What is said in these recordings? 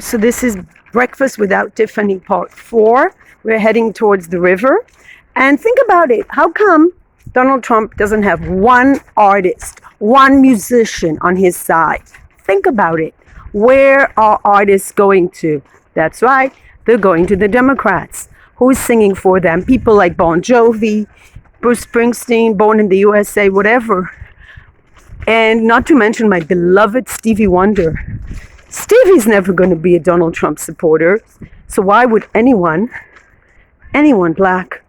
So this is Breakfast Without Tiffany Part 4. We're heading towards the river. And think about it. How come Donald Trump doesn't have one artist, one musician on his side? Think about it. Where are artists going to? That's right. They're going to the Democrats. Who's singing for them? People like Bon Jovi, Bruce Springsteen, Born in the USA, whatever. And not to mention my beloved Stevie Wonder. Stevie's never going to be a Donald Trump supporter. So why would anyone black,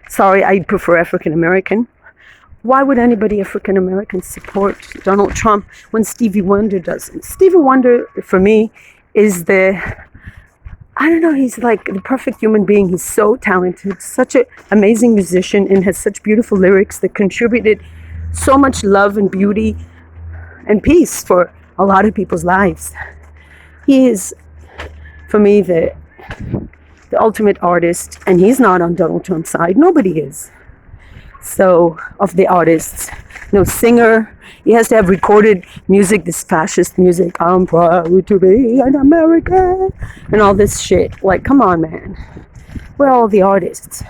sorry, I prefer African American, why would anybody African American support Donald Trump when Stevie Wonder doesn't? Stevie Wonder, for me, is he's like the perfect human being. He's so talented, such an amazing musician, and has such beautiful lyrics that contributed so much love and beauty and peace for a lot of people's lives. He is, for me, the ultimate artist, and he's not on Donald Trump's side. Nobody is. So, of the artists, no singer. He has to have recorded music, this fascist music. I'm proud to be an American, and all this shit. Like, come on, man. We're all the artists.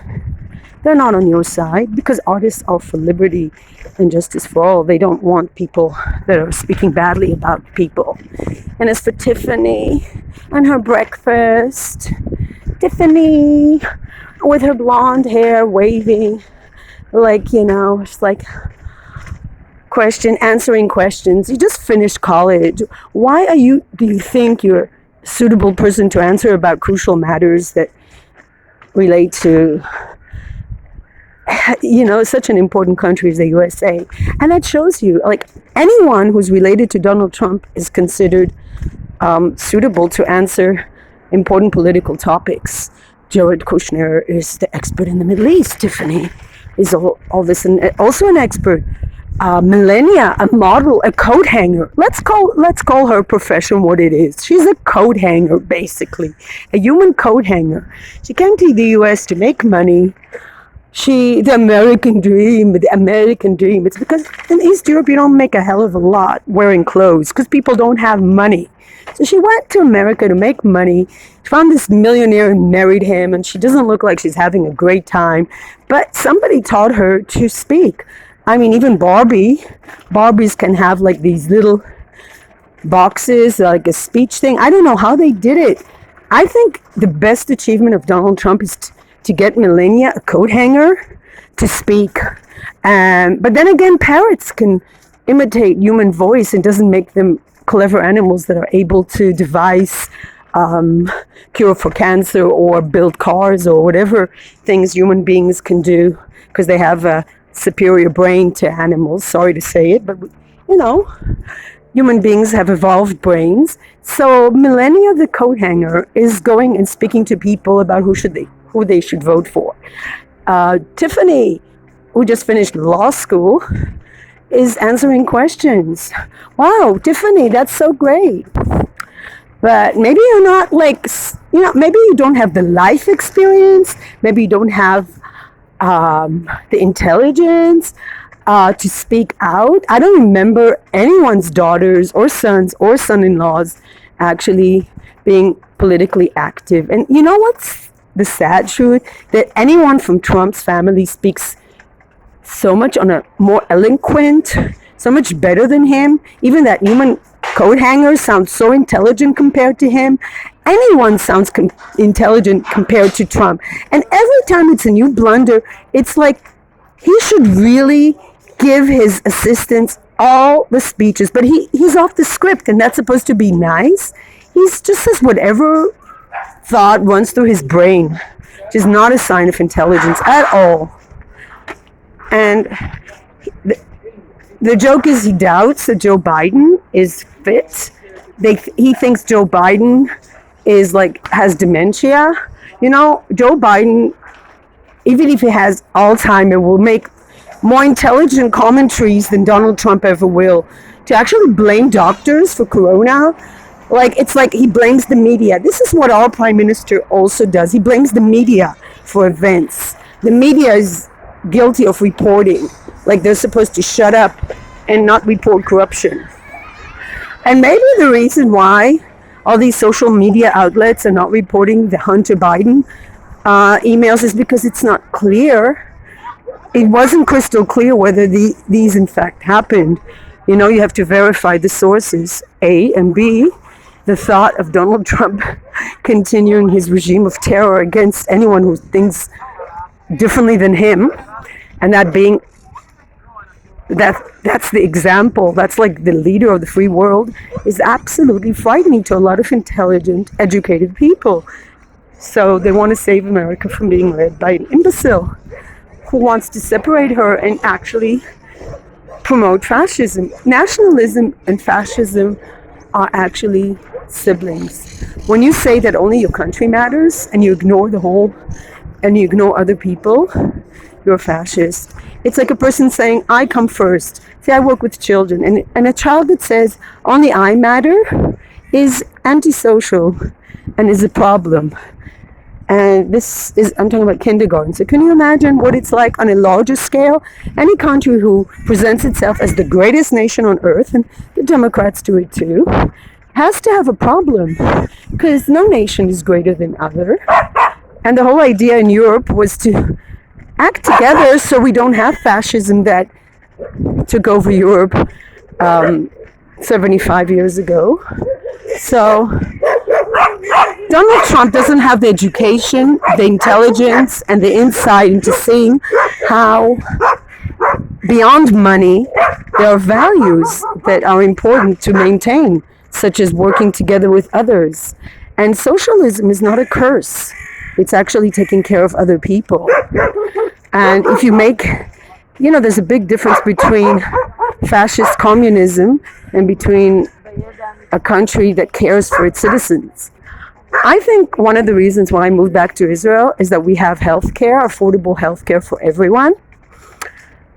They're not on your side because artists are for liberty and justice for all. They don't want people that are speaking badly about people. And as for Tiffany and her breakfast, Tiffany with her blonde hair waving, just like answering questions. You just finished college. Do you think you're a suitable person to answer about crucial matters that relate to such an important country as the USA? And that shows you, like, anyone who's related to Donald Trump is considered suitable to answer important political topics. Jared Kushner is the expert in the Middle East. Tiffany is all this, and also an expert. Melania, a model, a coat hanger. Let's call her profession what it is. She's a coat hanger, basically, a human coat hanger. She came to the US to make money. The American dream. It's because in East Europe you don't make a hell of a lot wearing clothes because people don't have money. So she went to America to make money. She found this millionaire and married him, and she doesn't look like she's having a great time. But somebody taught her to speak. I mean, even Barbies can have like these little boxes, like a speech thing. I don't know how they did it. I think the best achievement of Donald Trump is to get Melania, a coat hanger, to speak. But then again, parrots can imitate human voice and doesn't make them clever animals that are able to devise cure for cancer or build cars or whatever things human beings can do because they have a superior brain to animals. Sorry to say it, but human beings have evolved brains. So Melania, the coat hanger, is going and speaking to people about who they should vote for. Tiffany, who just finished law school, is answering questions. Wow, Tiffany, that's so great. But maybe you're not maybe you don't have the life experience. Maybe you don't have the intelligence to speak out. I don't remember anyone's daughters or sons or son-in-laws actually being politically active. And you know what's the sad truth? That anyone from Trump's family speaks so much on a more eloquent, so much better than him. Even that human coat hanger sounds so intelligent compared to him. Anyone sounds intelligent compared to Trump. And every time it's a new blunder, it's like he should really give his assistants all the speeches. But he's off the script, and that's supposed to be nice. He just says whatever thought runs through his brain, which is not a sign of intelligence at all. And the joke is he doubts that Joe Biden is fit. He thinks Joe Biden has dementia. Joe Biden, even if he has Alzheimer's, will make more intelligent commentaries than Donald Trump ever will. To actually blame doctors for corona, it's like he blames the media. This is what our prime minister also does. He blames the media for events. The media is guilty of reporting. They're supposed to shut up and not report corruption. And maybe the reason why all these social media outlets are not reporting the Hunter Biden emails is because it's not clear. It wasn't crystal clear whether these in fact happened. You know, you have to verify the sources, A, and B, the thought of Donald Trump continuing his regime of terror against anyone who thinks differently than him, and that being that's the example, that's like the leader of the free world, is absolutely frightening to a lot of intelligent, educated people. So they want to save America from being led by an imbecile who wants to separate her and actually promote fascism. Nationalism and fascism are actually siblings. When you say that only your country matters and you ignore other people, you're a fascist. It's like a person saying, I come first. Say, I work with children. And a child that says, only I matter, is antisocial and is a problem. And this is, I'm talking about kindergarten. So can you imagine what it's like on a larger scale? Any country who presents itself as the greatest nation on earth, and the Democrats do it too, has to have a problem. Because no nation is greater than other. And the whole idea in Europe was to act together so we don't have fascism that took over Europe 75 years ago. So Donald Trump doesn't have the education, the intelligence, and the insight into seeing how beyond money there are values that are important to maintain, such as working together with others. And socialism is not a curse. It's actually taking care of other people. And if you make, there's a big difference between fascist communism and between a country that cares for its citizens. I think one of the reasons why I moved back to Israel is that we have healthcare, affordable healthcare for everyone.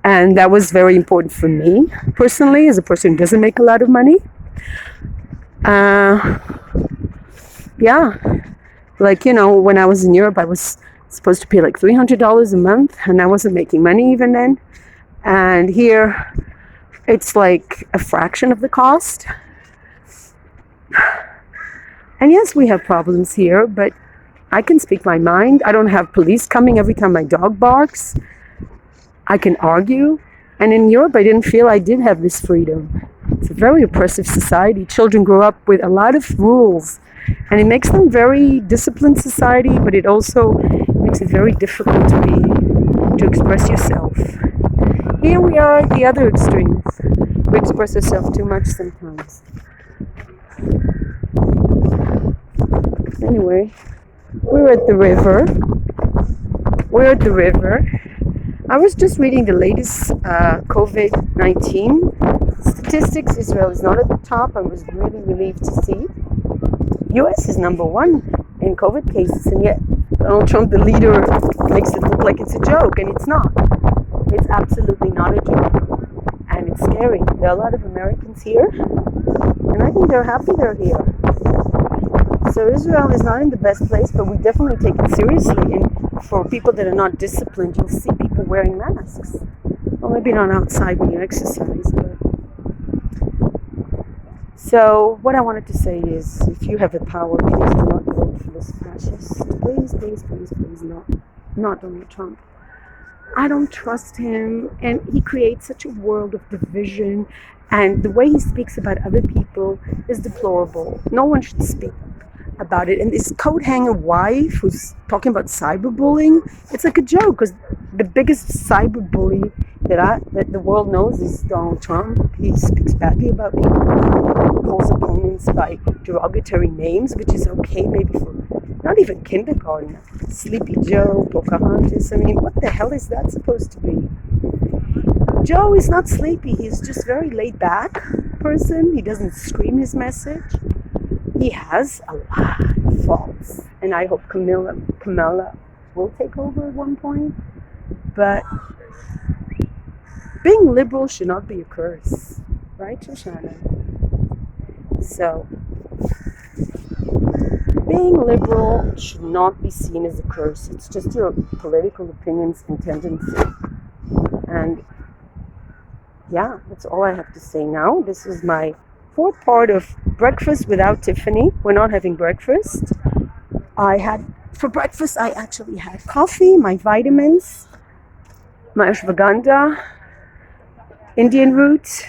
And that was very important for me personally, as a person who doesn't make a lot of money. When I was in Europe, I was supposed to pay like $300 a month, and I wasn't making money even then. And here, it's like a fraction of the cost. And yes, we have problems here, but I can speak my mind. I don't have police coming every time my dog barks. I can argue. And in Europe, I didn't feel I did have this freedom. It's a very oppressive society. Children grow up with a lot of rules. And it makes them very disciplined society, but it also makes it very difficult to express yourself. Here we are at the other extreme. We express ourselves too much sometimes. Anyway, we're at the river. I was just reading the latest COVID-19 statistics. Israel is not at the top. I was really relieved to see. US is number one in COVID cases, and yet Donald Trump, the leader, makes it look like it's a joke, and it's not. It's absolutely not a joke, and it's scary. There are a lot of Americans here, and I think they're happy they're here. So Israel is not in the best place, but we definitely take it seriously. And for people that are not disciplined, you'll see people wearing masks. Well, maybe not outside when you exercise, but... So what I wanted to say is, if you have the power, please do not vote for this fascist. Please, not Donald Trump. I don't trust him, and he creates such a world of division, and the way he speaks about other people is deplorable. No one should speak about it. And this coat hanger wife who's talking about cyberbullying, it's like a joke, because the biggest cyberbully that the world knows is Donald Trump. He speaks badly about people, calls opponents by derogatory names, which is okay maybe for not even kindergarten. Sleepy Joe, Pocahontas. I mean, what the hell is that supposed to be? Joe is not sleepy. He's just very laid back person. He doesn't scream his message. He has a lot of faults, and I hope Kamala will take over at one point. But being liberal should not be a curse, right, Shoshana? So being liberal should not be seen as a curse. It's just your political opinions and tendency. And yeah, that's all I have to say now. This is my fourth part of breakfast without Tiffany. We're not having breakfast. For breakfast, I actually had coffee, my vitamins, my ashwagandha, Indian root.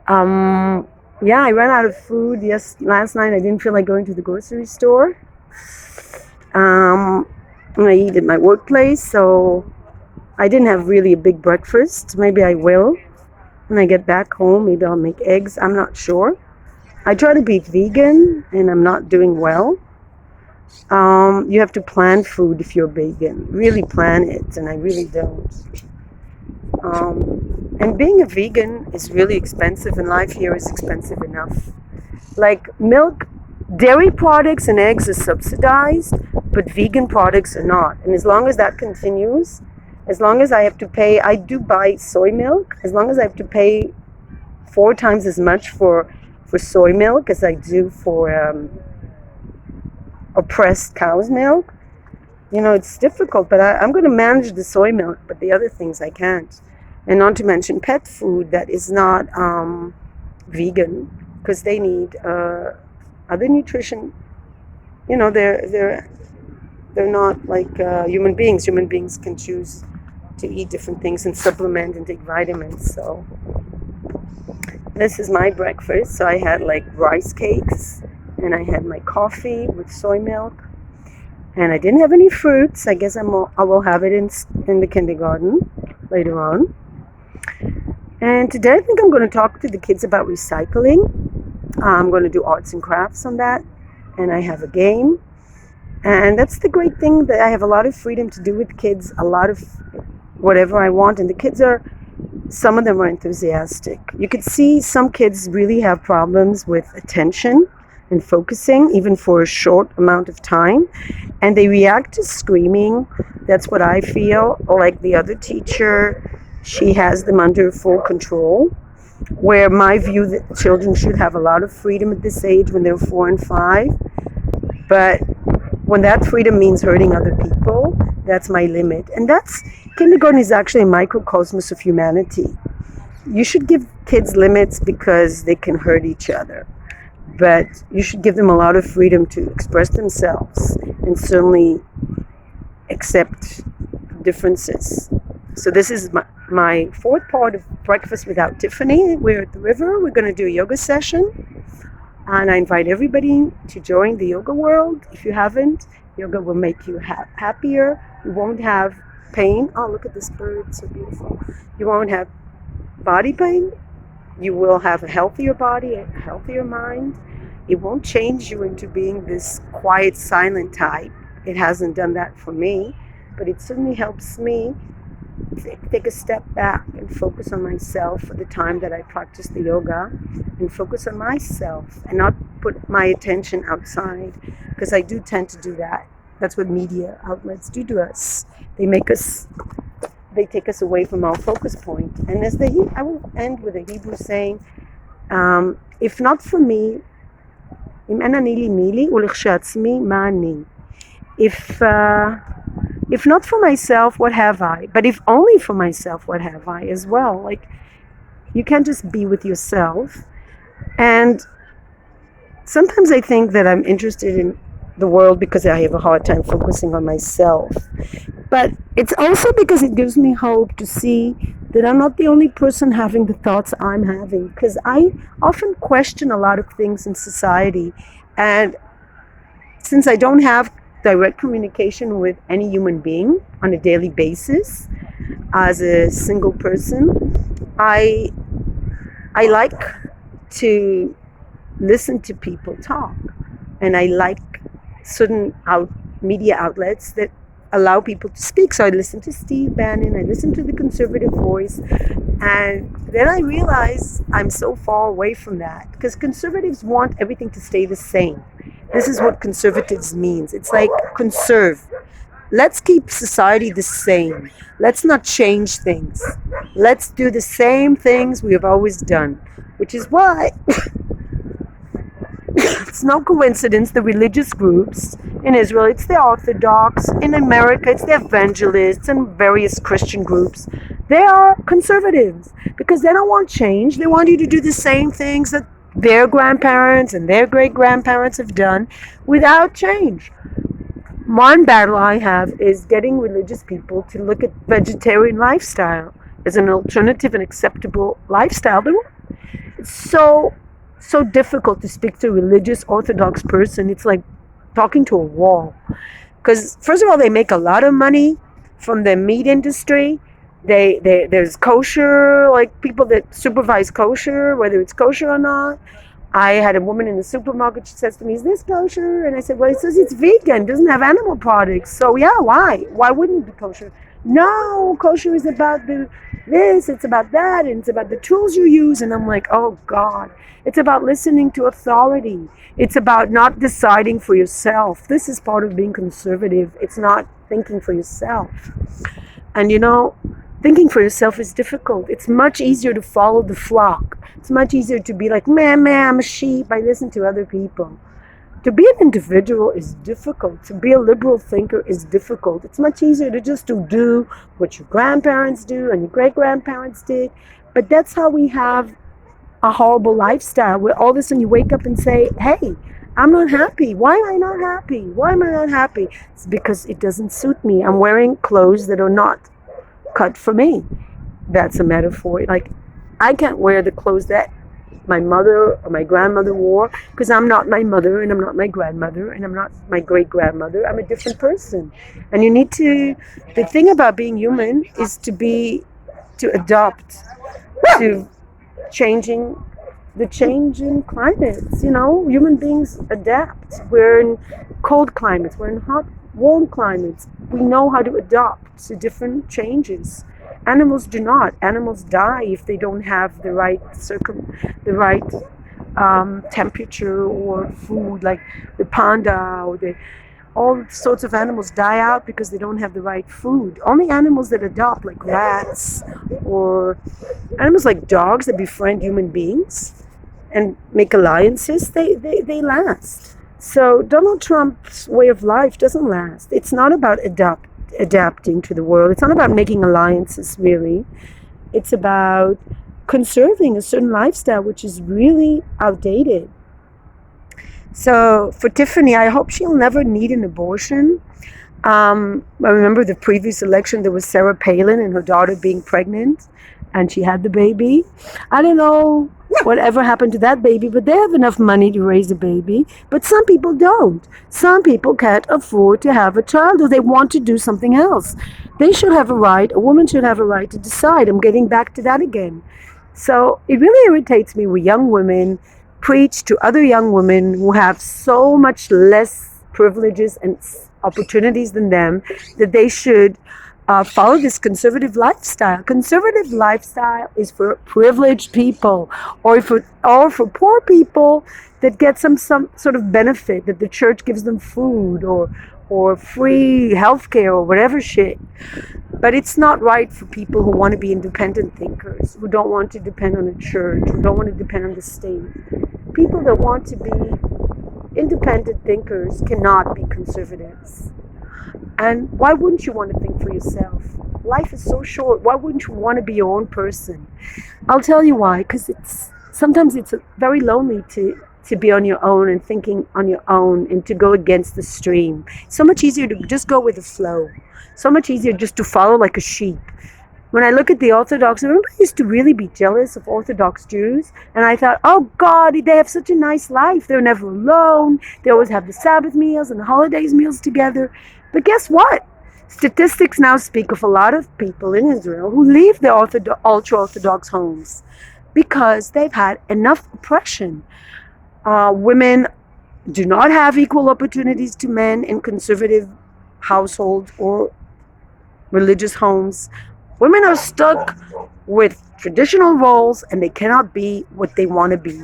I ran out of food. Yes, last night I didn't feel like going to the grocery store. I eat at my workplace, so I didn't have really a big breakfast. Maybe I will when I get back home. Maybe I'll make eggs. I'm not sure. I try to be vegan, and I'm not doing well. You have to plan food if you're vegan. Really plan it, and I really don't. And being a vegan is really expensive, and life here is expensive enough. Like milk, dairy products and eggs are subsidized, but vegan products are not. And as long as that continues, as long as I have to pay, I do buy soy milk, as long as I have to pay 4 times as much for soy milk as I do for oppressed cow's milk, it's difficult, but I'm going to manage the soy milk, but the other things I can't. And not to mention pet food that is not vegan, because they need other nutrition. They're not like human beings. Human beings can choose to eat different things and supplement and take vitamins. So this is my breakfast. So I had like rice cakes, and I had my coffee with soy milk, and I didn't have any fruits. I guess I will have it in the kindergarten later on. And today I think I'm going to talk to the kids about recycling. I'm going to do arts and crafts on that, and I have a game. And that's the great thing, that I have a lot of freedom to do with kids, a lot of whatever I want. And the kids some of them are enthusiastic. You could see some kids really have problems with attention and focusing, even for a short amount of time. And they react to screaming. That's what I feel. Or like the other teacher, she has them under full control. Where my view that children should have a lot of freedom at this age when they're 4 and 5. But when that freedom means hurting other people, that's my limit. And kindergarten is actually a microcosmos of humanity. You should give kids limits because they can hurt each other. But you should give them a lot of freedom to express themselves and certainly accept differences. So this is my fourth part of Breakfast Without Tiffany. We're at the river. We're going to do a yoga session. And I invite everybody to join the yoga world. If you haven't, yoga will make you happier. You won't have pain. Oh, look at this bird, so beautiful. You won't have body pain. You will have a healthier body, a healthier mind. It won't change you into being this quiet, silent type. It hasn't done that for me, but it certainly helps me take a step back and focus on myself for the time that I practice the yoga, and focus on myself and not put my attention outside, because I do tend to do that. That's what media outlets do to us. They take us away from our focus point. And I will end with a Hebrew saying, if not for me, if not for myself, what have I? But if only for myself, what have I as well? Like, you can't just be with yourself. And sometimes I think that I'm interested in the world because I have a hard time focusing on myself. But it's also because it gives me hope to see that I'm not the only person having the thoughts I'm having. Because I often question a lot of things in society. And since I don't have direct communication with any human being on a daily basis as a single person, I like to listen to people talk, and I like certain media outlets that allow people to speak. So I listen to Steve Bannon, I listen to the conservative voice, and then I realize I'm so far away from that, because conservatives want everything to stay the same. This is what conservatives means. It's like conserve. Let's keep society the same. Let's not change things. Let's do the same things we have always done, which is why it's no coincidence the religious groups in Israel, it's the Orthodox, in America it's the evangelists and various Christian groups. They are conservatives because they don't want change. They want you to do the same things that their grandparents and their great grandparents have done without change. One battle I have is getting religious people to look at vegetarian lifestyle as an alternative and acceptable lifestyle. It's so difficult to speak to a religious Orthodox person. It's like talking to a wall. Because first of all, they make a lot of money from the meat industry. There's kosher, like people that supervise kosher, whether it's kosher or not. I had a woman in the supermarket. She says to me, "Is this kosher?" And I said, "Well, it says it's vegan, doesn't have animal products. So yeah, why? Why wouldn't it be kosher?" No, kosher is about this, it's about that, and it's about the tools you use. And I'm like, oh God, it's about listening to authority. It's about not deciding for yourself. This is part of being conservative. It's not thinking for yourself. And thinking for yourself is difficult. It's much easier to follow the flock. It's much easier to be like, man, I'm a sheep. I listen to other people. To be an individual is difficult. To be a liberal thinker is difficult. It's much easier to just do what your grandparents do and your great-grandparents did. But that's how we have a horrible lifestyle where all of a sudden you wake up and say, hey, I'm not happy. Why am I not happy? Why am I not happy? It's because it doesn't suit me. I'm wearing clothes that are not cut for me. That's a metaphor. Like, I can't wear the clothes that my mother or my grandmother wore because I'm not my mother and I'm not my grandmother and I'm not my great-grandmother. I'm a different person. And the thing about being human is to adopt to changing climates. Human beings adapt. We're in cold climates. We're in hot, warm climates. We know how to adapt to different changes. Animals do not. Animals die if they don't have the right temperature or food. Like the panda or all sorts of animals die out because they don't have the right food. Only animals that adopt, like rats or animals like dogs that befriend human beings and make alliances, they last. So Donald Trump's way of life doesn't last. It's not about adapting to the world. It's not about making alliances, really. It's about conserving a certain lifestyle which is really outdated. So for Tiffany, I hope she'll never need an abortion. I remember the previous election, there was Sarah Palin and her daughter being pregnant, and she had the baby. I don't know whatever happened to that baby, but they have enough money to raise a baby. But some people don't. Some people can't afford to have a child, or they want to do something else. They should have a right, a woman should have a right to decide. I'm getting back to that again. So it really irritates me when young women preach to other young women who have so much less privileges and opportunities than them that they should follow this conservative lifestyle. Conservative lifestyle is for privileged people or for poor people that get some sort of benefit, that the church gives them food or free healthcare or whatever shit. But it's not right for people who want to be independent thinkers, who don't want to depend on a church, who don't want to depend on the state. People that want to be independent thinkers cannot be conservatives. And why wouldn't you want to think for yourself? Life is so short. Why wouldn't you want to be your own person? I'll tell you why. Because sometimes it's very lonely to be on your own and thinking on your own and to go against the stream. So much easier to just go with the flow. So much easier just to follow like a sheep. When I look at the Orthodox, I remember I used to really be jealous of Orthodox Jews. And I thought, oh God, they have such a nice life. They're never alone. They always have the Sabbath meals and the holidays meals together. But guess what? Statistics now speak of a lot of people in Israel who leave their ultra-Orthodox homes because they've had enough oppression. Women do not have equal opportunities to men in conservative households or religious homes. Women are stuck with traditional roles and they cannot be what they want to be.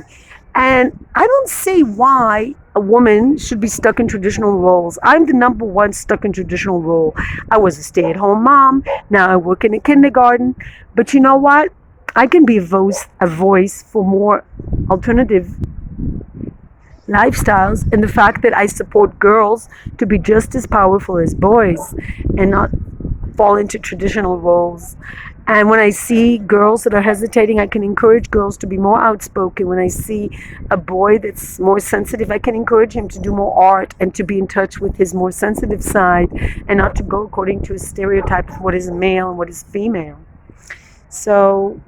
And I don't see why a woman should be stuck in traditional roles. I'm the number one stuck in traditional role. I was a stay-at-home mom. Now I work in a kindergarten. But you know what? I can be a voice for more alternative lifestyles, and the fact that I support girls to be just as powerful as boys and not fall into traditional roles. And when I see girls that are hesitating, I can encourage girls to be more outspoken. When I see a boy that's more sensitive, I can encourage him to do more art and to be in touch with his more sensitive side and not to go according to a stereotype of what is male and what is female. So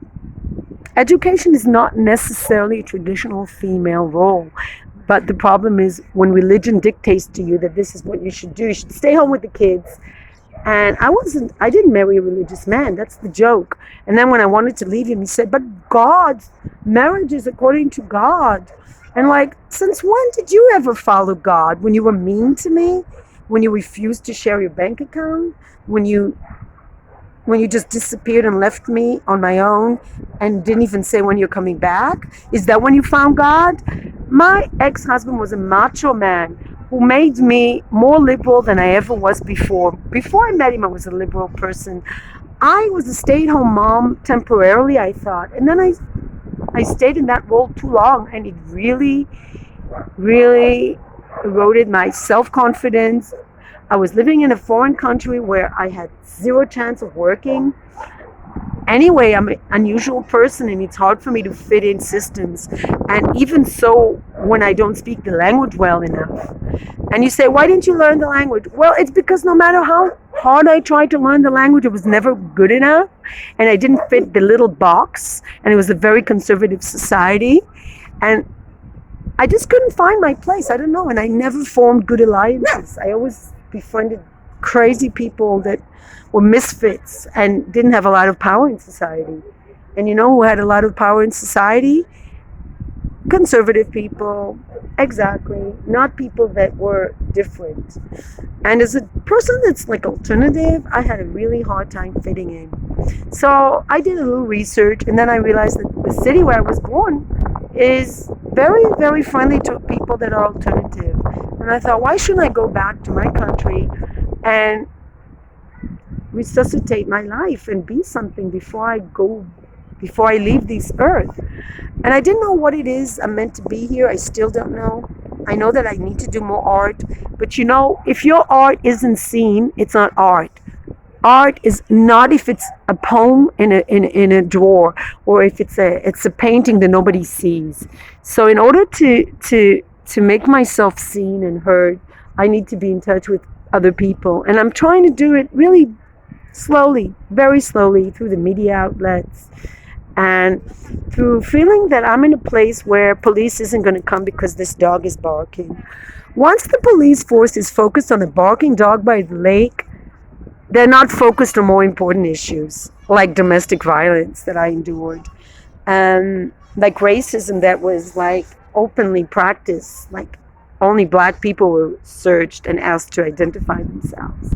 education is not necessarily a traditional female role. But the problem is when religion dictates to you that this is what you should do, you should stay home with the kids. And I didn't marry a religious man. That's the joke. And then when I wanted to leave him, he said, but marriage is according to God. And like, since when did you ever follow God? When you were mean to me? When you refused to share your bank account? When you just disappeared and left me on my own and didn't even say when you're coming back? Is that when you found God? My ex-husband was a macho man who made me more liberal than I ever was before. Before I met him, I was a liberal person. I was a stay-at-home mom temporarily, I thought. And then I stayed in that role too long, and it really, really eroded my self-confidence. I was living in a foreign country where I had zero chance of working. Anyway, I'm an unusual person and it's hard for me to fit in systems. And even so, when I don't speak the language well enough. And you say, why didn't you learn the language? Well, it's because no matter how hard I tried to learn the language, it was never good enough. And I didn't fit the little box. And it was a very conservative society. And I just couldn't find my place. I don't know. And I never formed good alliances. I always befriended crazy people that were misfits and didn't have a lot of power in society. And you know who had a lot of power in society? Conservative people. Exactly. Not people that were different. And as a person that's like alternative, I had a really hard time fitting in. So I did a little research, and then I realized that the city where I was born is very, very friendly to people that are alternative. And I thought, why shouldn't I go back to my country and resuscitate my life and be something before I leave this earth? And I didn't know what it is I'm meant to be here. I still don't know. I know that I need to do more art. But you know, if your art isn't seen, it's not art. Art is not if it's a poem in a drawer, or if it's a painting that nobody sees. So in order to make myself seen and heard, I need to be in touch with other people. And I'm trying to do it really slowly, very slowly, through the media outlets and through feeling that I'm in a place where police isn't going to come because this dog is barking. Once the police force is focused on a barking dog by the lake, they're not focused on more important issues like domestic violence that I endured, like racism that was like openly practiced, like only black people were searched and asked to identify themselves.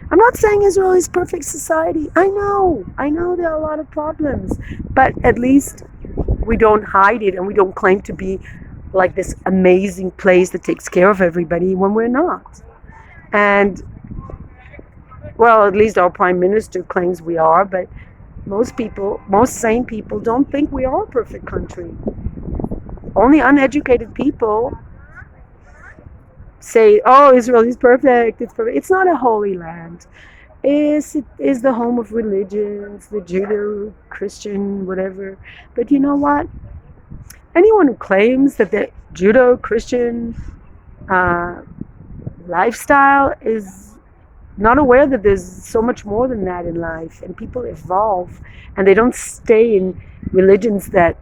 I'm not saying Israel is perfect society. I know there are a lot of problems, but at least we don't hide it and we don't claim to be like this amazing place that takes care of everybody when we're not. And well, at least our prime minister claims we are, but most sane people don't think we are a perfect country. Only uneducated people say, oh, Israel is perfect, it's perfect. It's not a holy land. It is the home of religions, the Judo, Christian, whatever. But you know what? Anyone who claims that the Judo, Christian lifestyle is not aware that there's so much more than that in life, and people evolve, and they don't stay in religions that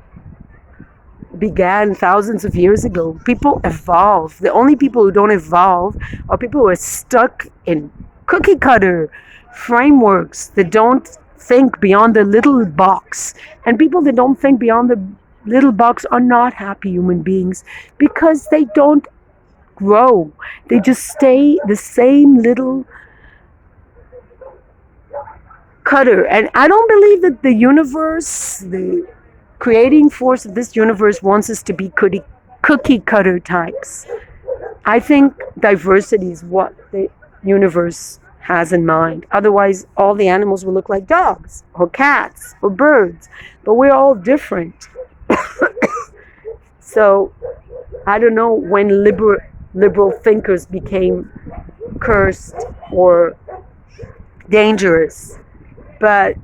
began thousands of years ago. People evolve. The only people who don't evolve are people who are stuck in cookie cutter frameworks that don't think beyond the little box. And people that don't think beyond the little box are not happy human beings because they don't grow. They just stay the same little cutter. And I don't believe that the universe, the creating force of this universe, wants us to be cookie cutter types. I think diversity is what the universe has in mind. Otherwise, all the animals will look like dogs or cats or birds. But we're all different. So I don't know when liberal thinkers became cursed or dangerous. But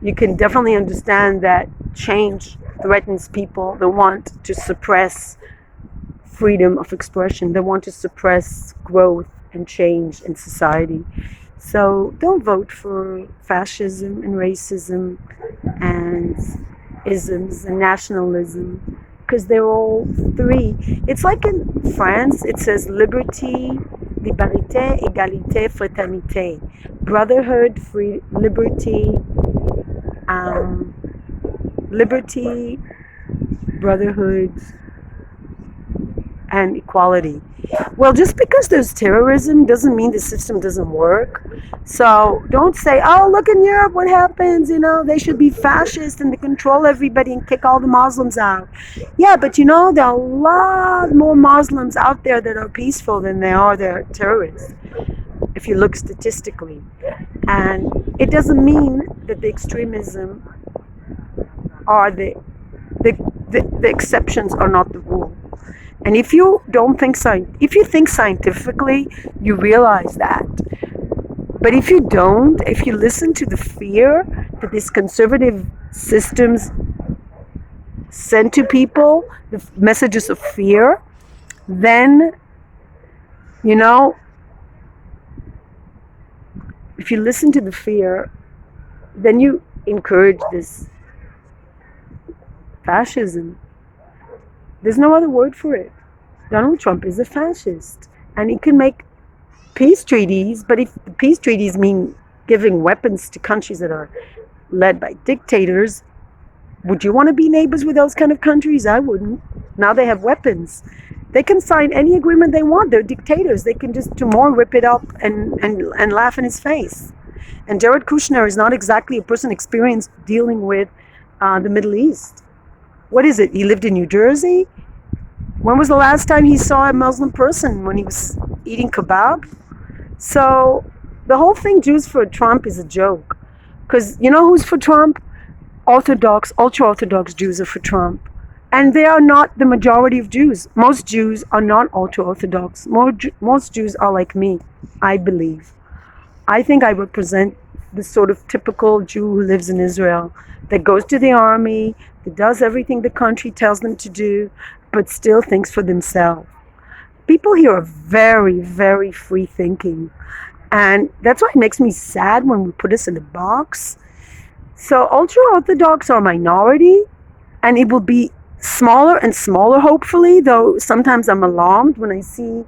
you can definitely understand that change threatens people that want to suppress freedom of expression. They want to suppress growth and change in society. So don't vote for fascism and racism and isms and nationalism, because they're all three. It's like in France, it says liberty, liberté, égalité, fraternité. Brotherhood, free, liberty, liberty, brotherhood, and equality. Well, just because there's terrorism doesn't mean the system doesn't work. So don't say, oh, look in Europe what happens, they should be fascist and they control everybody and kick all the Muslims out. Yeah, but there are a lot more Muslims out there that are peaceful than there are that are terrorists, if you look statistically. And it doesn't mean that the extremism are the exceptions are not the rule. And if you think scientifically, you realize that. But if you don't, if you listen to the fear that these conservative systems send to people, the messages of fear, then, if you listen to the fear, then you encourage this fascism. There's no other word for it. Donald Trump is a fascist. And he can make peace treaties, but if the peace treaties mean giving weapons to countries that are led by dictators, would you want to be neighbors with those kind of countries? I wouldn't. Now they have weapons. They can sign any agreement they want. They're dictators. They can just tomorrow rip it up and laugh in his face. And Jared Kushner is not exactly a person experienced dealing with the Middle East. What is it? He lived in New Jersey? When was the last time he saw a Muslim person? When he was eating kebab? So the whole thing, Jews for Trump, is a joke. Because you know who's for Trump? Orthodox, ultra-Orthodox Jews are for Trump. And they are not the majority of Jews. Most Jews are not ultra-Orthodox. Most Jews are like me, I believe. I think I represent the sort of typical Jew who lives in Israel, that goes to the army, that does everything the country tells them to do, but still thinks for themselves. People here are very, very free thinking. And that's why it makes me sad when we put us in a box. So ultra-Orthodox are a minority, and it will be smaller and smaller, hopefully, though sometimes I'm alarmed when I see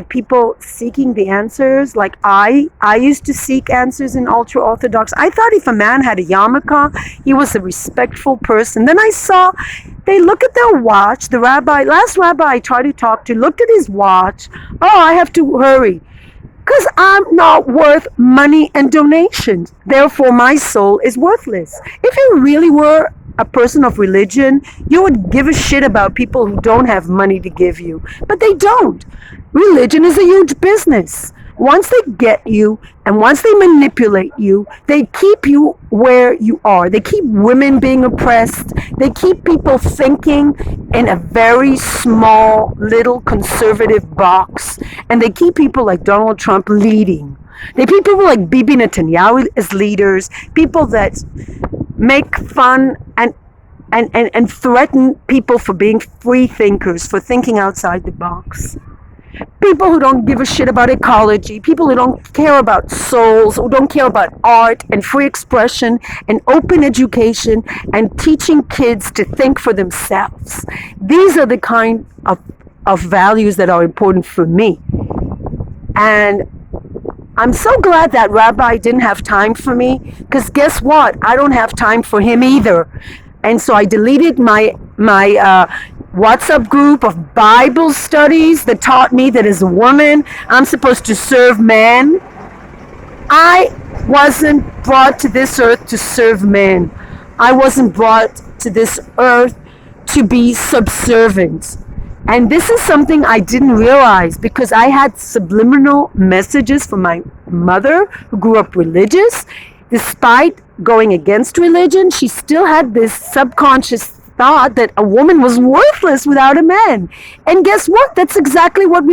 people seeking the answers. Like I used to seek answers in ultra-Orthodox. I thought if a man had a yarmulke, he was a respectful person. Then I saw they look at their watch. The last rabbi I tried to talk to, looked at his watch. Oh, I have to hurry, because I'm not worth money and donations. Therefore, my soul is worthless. If you really were a person of religion, you would give a shit about people who don't have money to give you. But they don't. Religion is a huge business. Once they get you and once they manipulate you, they keep you where you are. They keep women being oppressed. They keep people thinking in a very small, little conservative box. And they keep people like Donald Trump leading. They keep people like Bibi Netanyahu as leaders, people that make fun and threaten people for being free thinkers, for thinking outside the box. People who don't give a shit about ecology, people who don't care about souls, who don't care about art and free expression and open education and teaching kids to think for themselves. These are the kind of values that are important for me. And I'm so glad that rabbi didn't have time for me, because guess what? I don't have time for him either. And so I deleted my WhatsApp group of Bible studies that taught me that as a woman, I'm supposed to serve men. I wasn't brought to this earth to serve men. I wasn't brought to this earth to be subservient. And this is something I didn't realize, because I had subliminal messages from my mother, who grew up religious. Despite going against religion, she still had this subconscious thought that a woman was worthless without a man. And guess what? That's exactly what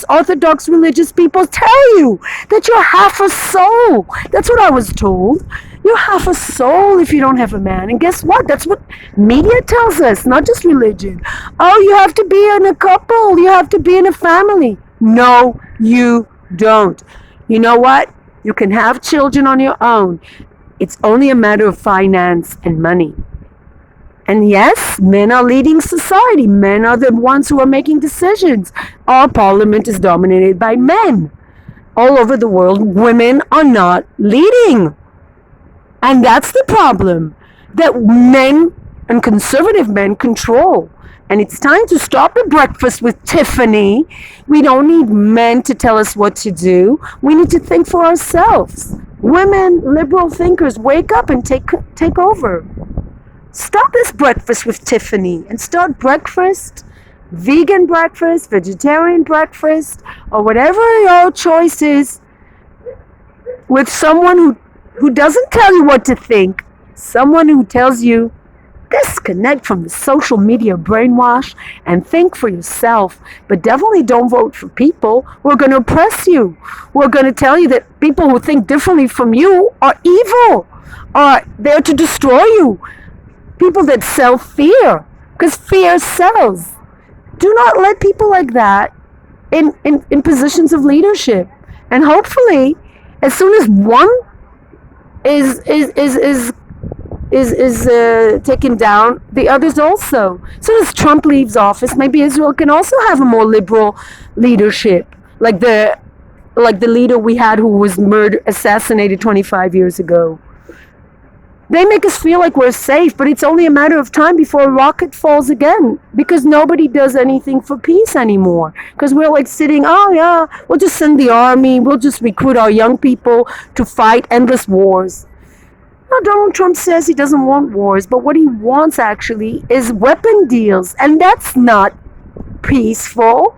Orthodox religious people tell you, that you're half a soul. That's what I was told. You're half a soul if you don't have a man. And guess what? That's what media tells us, not just religion. Oh, you have to be in a couple. You have to be in a family. No, you don't. You know what? You can have children on your own. It's only a matter of finance and money. And yes, men are leading society. Men are the ones who are making decisions. Our parliament is dominated by men. All over the world, women are not leading. And that's the problem that men and conservative men control. And it's time to stop the breakfast with Tiffany. We don't need men to tell us what to do. We need to think for ourselves. Women, liberal thinkers, wake up and take over. Stop this breakfast with Tiffany and start breakfast, vegan breakfast, vegetarian breakfast, or whatever your choice is, with someone who doesn't tell you what to think, someone who tells you disconnect from the social media brainwash and think for yourself. But definitely don't vote for people who are going to oppress you, who are going to tell you that people who think differently from you are evil, are there to destroy you. People that sell fear, because fear sells. Do not let people like that in positions of leadership. And hopefully, as soon as one is taken down, the others also. As soon as Trump leaves office, maybe Israel can also have a more liberal leadership, like the leader we had who was assassinated 25 years ago. They make us feel like we're safe, but it's only a matter of time before a rocket falls again, because nobody does anything for peace anymore. Because we're like sitting, oh yeah, we'll just send the army, we'll just recruit our young people to fight endless wars. Now, Donald Trump says he doesn't want wars, but what he wants actually is weapon deals, and that's not peaceful.